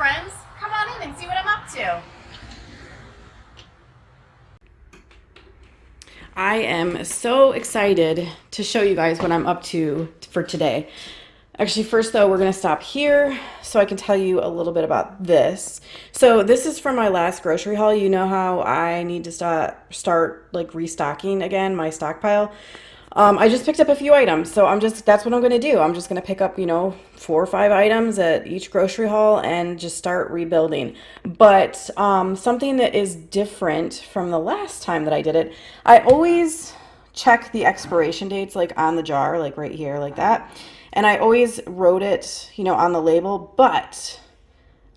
friends. Come on in and see what I'm up to. I am so excited to show you guys what I'm up to for today. Actually, first though, we're gonna stop here so I can tell you a little bit about this. So this is from my last grocery haul. You know how I need to start like restocking again my stockpile. I just picked up a few items, so that's what I'm gonna do. I'm just gonna pick up, 4 or 5 items at each grocery haul and just start rebuilding. But something that is different from the last time that I did it, I always check the expiration dates like on the jar, like right here, like that. And I always wrote it, on the label, but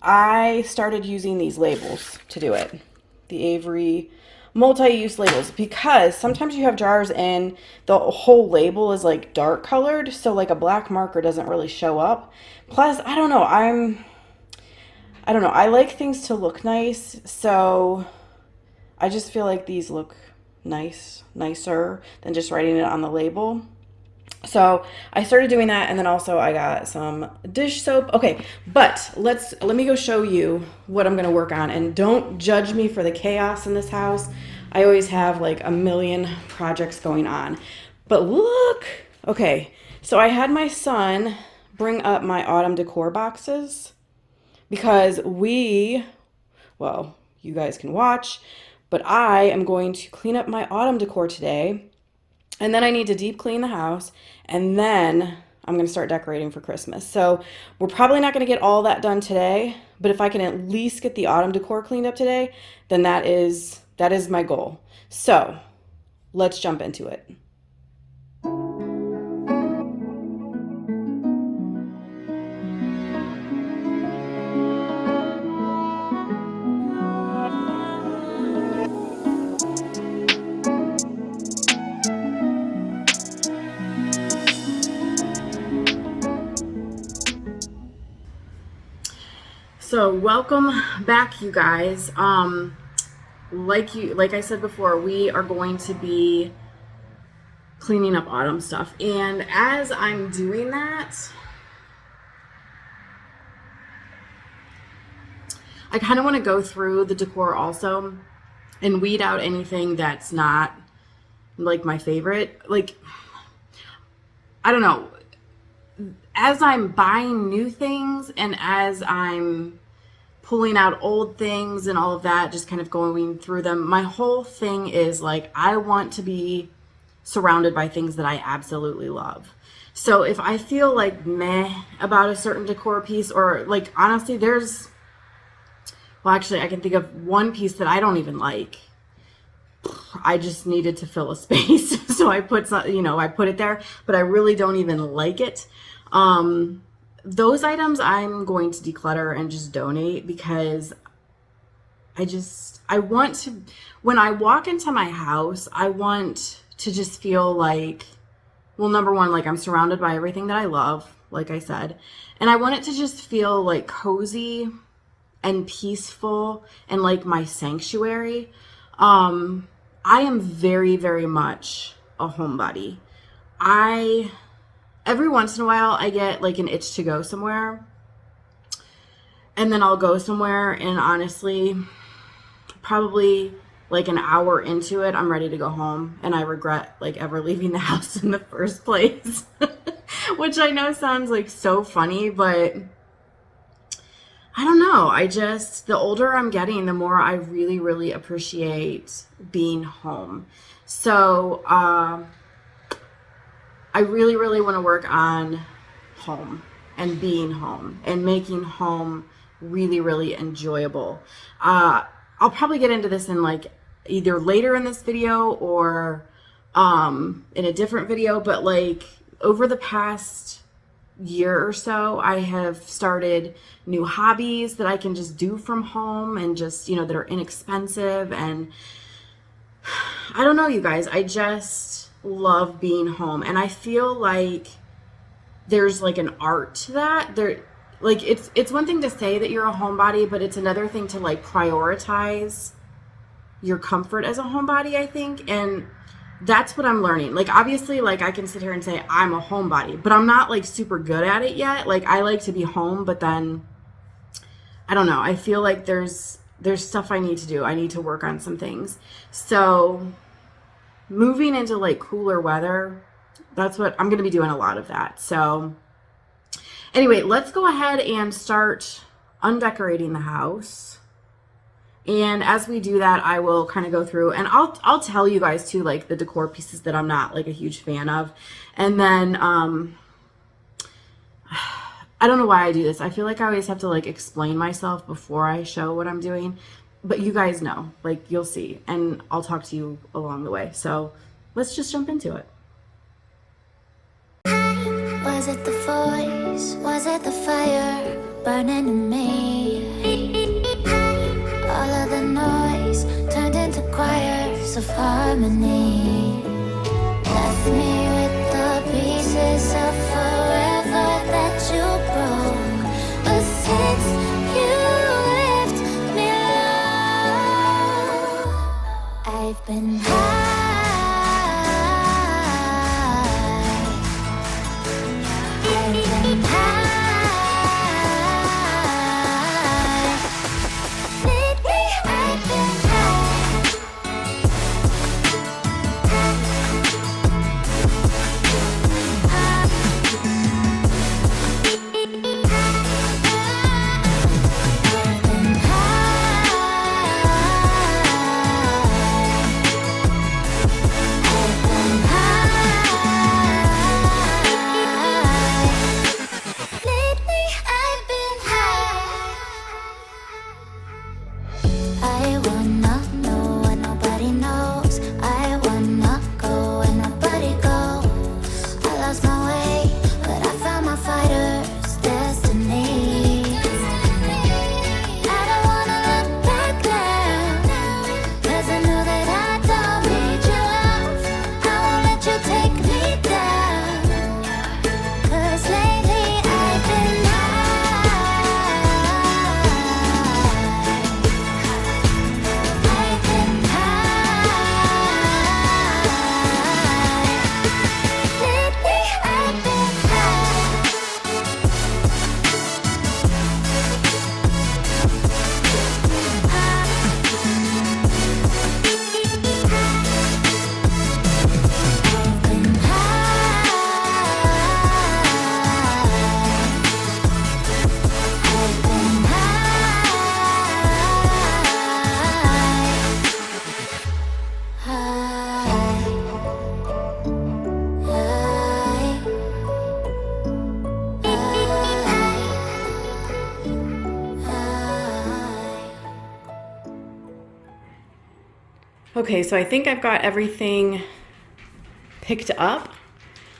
I started using these labels to do it. The Avery multi-use labels, because sometimes you have jars and the whole label is like dark colored, so like a black marker doesn't really show up. Plus, I don't know, I like things to look nice, so I just feel like these look nicer than just writing it on the label. So I started doing that, and then also I got some dish soap. Okay, but let me go show you what I'm gonna work on, and don't judge me for the chaos in this house. I always have like a million projects going on. But look, okay, so I had my son bring up my autumn decor boxes because you guys can watch, but I am going to clean up my autumn decor today. And then I need to deep clean the house, and then I'm going to start decorating for Christmas. So we're probably not going to get all that done today, but if I can at least get the autumn decor cleaned up today, then that is my goal. So let's jump into it. So welcome back, you guys. Like I said before, we are going to be cleaning up autumn stuff. And as I'm doing that, I kind of want to go through the decor also and weed out anything that's not like my favorite. Like, I don't know. As I'm buying new things and as I'm pulling out old things and all of that, just kind of going through them, my whole thing is like, I want to be surrounded by things that I absolutely love. So if I feel like meh about a certain decor piece, or like honestly, actually I can think of one piece that I don't even like. I just needed to fill a space. So I put it there, but I really don't even like it. Those items I'm going to declutter and just donate, because I want to, when I walk into my house, I want to just feel like, well, number one, like I'm surrounded by everything that I love, like I said, and I want it to just feel like cozy and peaceful and like my sanctuary. I am very, very much a homebody. Every once in a while, I get like an itch to go somewhere, and then I'll go somewhere, and honestly, probably like an hour into it, I'm ready to go home, and I regret like ever leaving the house in the first place, which I know sounds like so funny, but I don't know. The older I'm getting, the more I really, really appreciate being home. So, I really, really want to work on home and being home and making home really, really enjoyable. I'll probably get into this in like either later in this video or in a different video, but like over the past year or so, I have started new hobbies that I can just do from home and just, that are inexpensive. And I don't know, you guys, I just love being home, and I feel like there's like an art to that. Like it's one thing to say that you're a homebody, but it's another thing to like prioritize your comfort as a homebody, I think. And that's what I'm learning. Like obviously, like I can sit here and say I'm a homebody, but I'm not like super good at it yet. Like I like to be home, but then I don't know. I feel like there's stuff I need to do. I need to work on some things. So moving into like cooler weather, that's what I'm going to be doing, a lot of that. So anyway, let's go ahead and start undecorating the house. And as we do that, I will kind of go through and I'll tell you guys too, like the decor pieces that I'm not like a huge fan of. And then, I don't know why I do this. I feel like I always have to like explain myself before I show what I'm doing, but you guys know, like you'll see, and I'll talk to you along the way. So let's just jump into it. Was it the voice? Was it the fire burning in me? All of the noise turned into choirs of harmony. Left me with the pieces of forever that you broke. But since you left me alone, I've been high. I've been high. Lately I've been I wanna know what nobody knows. I wanna go where nobody goes. I lost my way, but I found my fighter's destiny. I don't wanna look back now, 'cause I know that I don't need your love. I won't let you take me down, 'cause lately I've been Okay, so I think I've got everything picked up.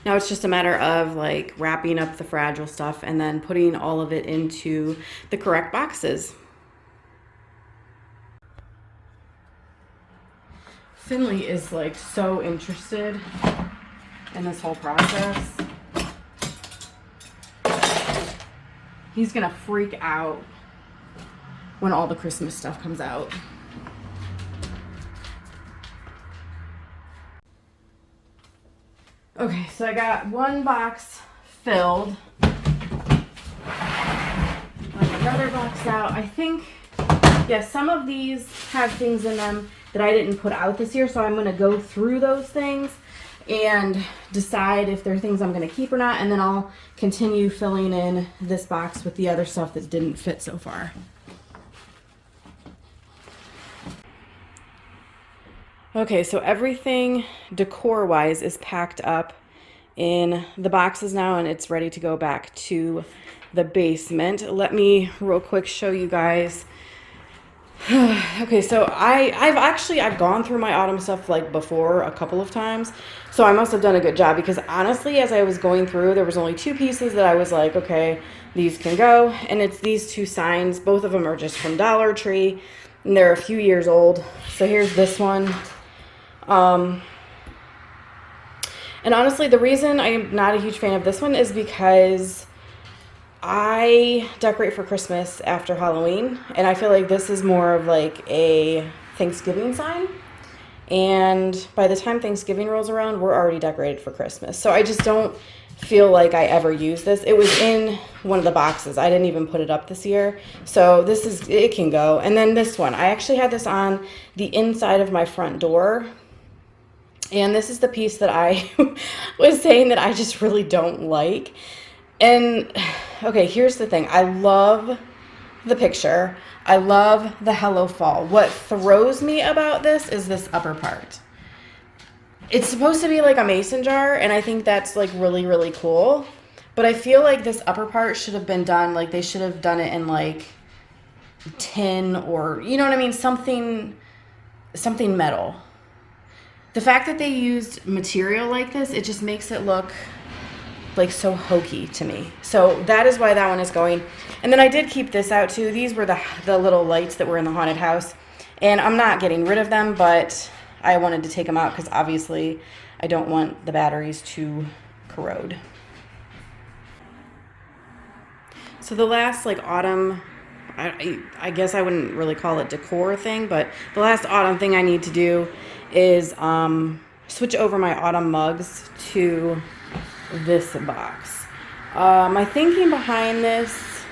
Now it's just a matter of like wrapping up the fragile stuff and then putting all of it into the correct boxes. Finley is like so interested in this whole process. He's gonna freak out when all the Christmas stuff comes out. Okay, so I got one box filled. Another box out. I think, yeah, some of these have things in them that I didn't put out this year, so I'm going to go through those things and decide if they're things I'm going to keep or not, and then I'll continue filling in this box with the other stuff that didn't fit so far. Okay, so everything decor-wise is packed up in the boxes now, and it's ready to go back to the basement. Let me real quick show you guys. Okay, so I've gone through my autumn stuff like before a couple of times, so I must have done a good job, because honestly, as I was going through, there was only two pieces that I was like, okay, these can go, and it's these two signs. Both of them are just from Dollar Tree, and they're a few years old. So here's this one. And honestly, the reason I'm not a huge fan of this one is because I decorate for Christmas after Halloween, and I feel like this is more of like a Thanksgiving sign. And by the time Thanksgiving rolls around, we're already decorated for Christmas. So I just don't feel like I ever used this. It was in one of the boxes. I didn't even put it up this year. So this is, it can go. And then this one, I actually had this on the inside of my front door. And this is the piece that I was saying that I just really don't like. And okay, here's the thing. I love the picture. I love the Hello Fall. What throws me about this is this upper part. It's supposed to be like a mason jar, and I think that's like really, really cool. But I feel like this upper part should have been done, like they should have done it in like tin or, you know what I mean? Something metal. The fact that they used material like this, it just makes it look like so hokey to me. So that is why that one is going. And then I did keep this out too. These were the little lights that were in the haunted house. And I'm not getting rid of them, but I wanted to take them out because obviously I don't want the batteries to corrode. So the last like autumn, I guess I wouldn't really call it decor thing, but the last autumn thing I need to do is switch over my autumn mugs to this box. My thinking behind this,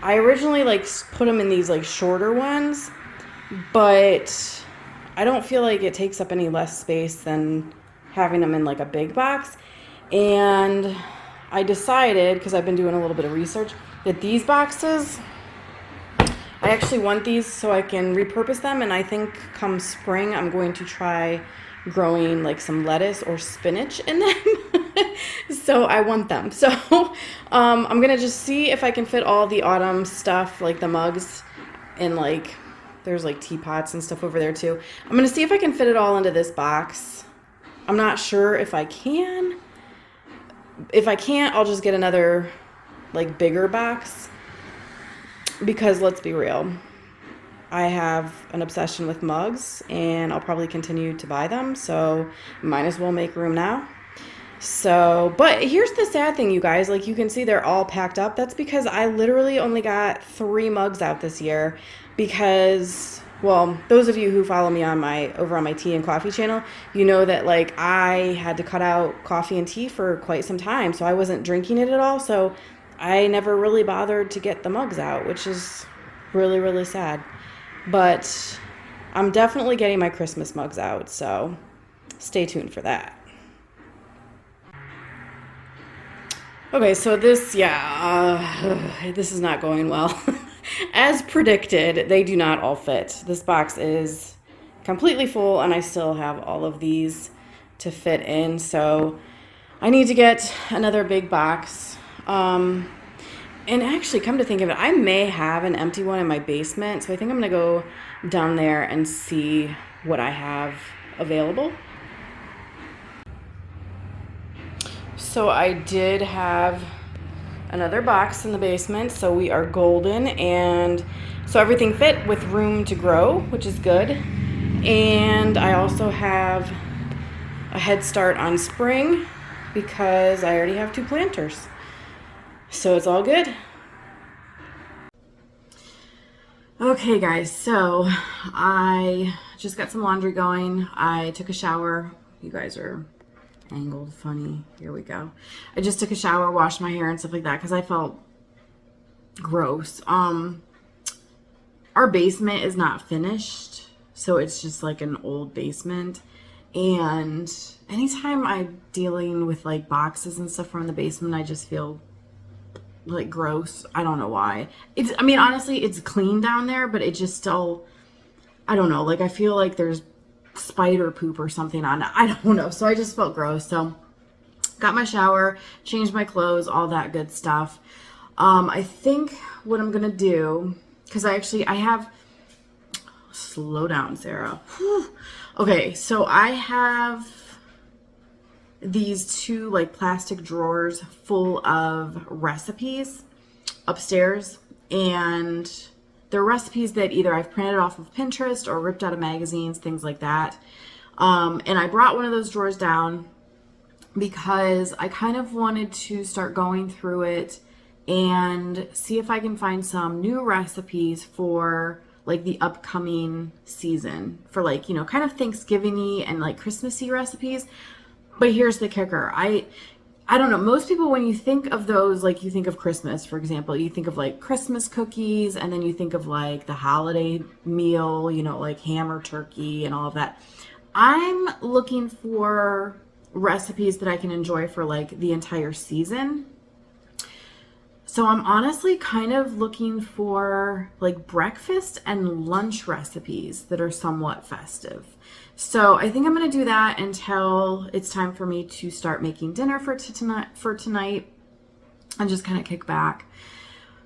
I originally like put them in these like shorter ones, but I don't feel like it takes up any less space than having them in like a big box. And I decided, because I've been doing a little bit of research, that these boxes, I actually want these so I can repurpose them. And I think come spring, I'm going to try growing like some lettuce or spinach in them. So I want them. So I'm going to just see if I can fit all the autumn stuff, like the mugs, in like, there's like teapots and stuff over there too. I'm going to see if I can fit it all into this box. I'm not sure if I can. If I can't, I'll just get another like bigger box. Because let's be real, I have an obsession with mugs and I'll probably continue to buy them. So might as well make room now. So, but here's the sad thing, you guys, like you can see they're all packed up. That's because I literally only got 3 mugs out this year because, well, those of you who follow me on over on my tea and coffee channel, you know that like I had to cut out coffee and tea for quite some time. So I wasn't drinking it at all. So I never really bothered to get the mugs out, which is really, really sad. But I'm definitely getting my Christmas mugs out. So stay tuned for that. Okay, so this, this is not going well. As predicted, they do not all fit. This box is completely full, and I still have all of these to fit in. So I need to get another big box. And actually, come to think of it, I may have an empty one in my basement. So I think I'm going to go down there and see what I have available. So I did have another box in the basement, so we are golden, and so everything fit with room to grow, which is good. And I also have a head start on spring because I already have 2 planters, so it's all good. Okay guys, so I just got some laundry going. I took a shower. You guys are angled funny. Here we go. I just took a shower, washed my hair and stuff like that because I felt gross. Our basement is not finished, so it's just like an old basement. And anytime I'm dealing with like boxes and stuff from the basement, I just feel like gross. I don't know why. I mean, honestly, it's clean down there, but it just still, I don't know. Like I feel like there's spider poop or something on it. I don't know. So I just felt gross. So got my shower, changed my clothes, all that good stuff. I think what I'm going to do, because I have, slow down, Sarah. Okay. So I have these 2 like plastic drawers full of recipes upstairs, and they're recipes that either I've printed off of Pinterest or ripped out of magazines, things like that. And I brought one of those drawers down because I kind of wanted to start going through it and see if I can find some new recipes for like the upcoming season, for like, kind of Thanksgiving-y and like Christmassy recipes. But here's the kicker. I don't know. Most people, when you think of those, like you think of Christmas, for example, you think of like Christmas cookies, and then you think of like the holiday meal, you know, like ham or turkey and all of that. I'm looking for recipes that I can enjoy for like the entire season. So I'm honestly kind of looking for like breakfast and lunch recipes that are somewhat festive. So I think I'm going to do that until it's time for me to start making dinner for tonight and just kind of kick back.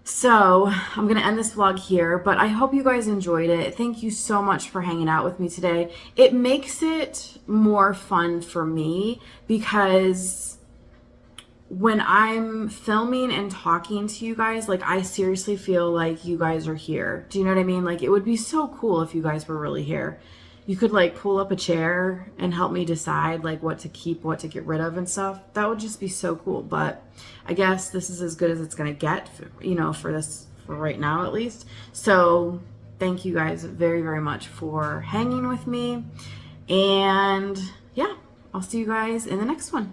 So I'm going to end this vlog here, but I hope you guys enjoyed it. Thank you so much for hanging out with me today. It makes it more fun for me because when I'm filming and talking to you guys, like I seriously feel like you guys are here. Do you know what I mean? Like it would be so cool if you guys were really here. You could like pull up a chair and help me decide like what to keep, what to get rid of and stuff. That would just be so cool. But I guess this is as good as it's going to get, you know, for right now at least. So thank you guys very, very much for hanging with me. And yeah, I'll see you guys in the next one.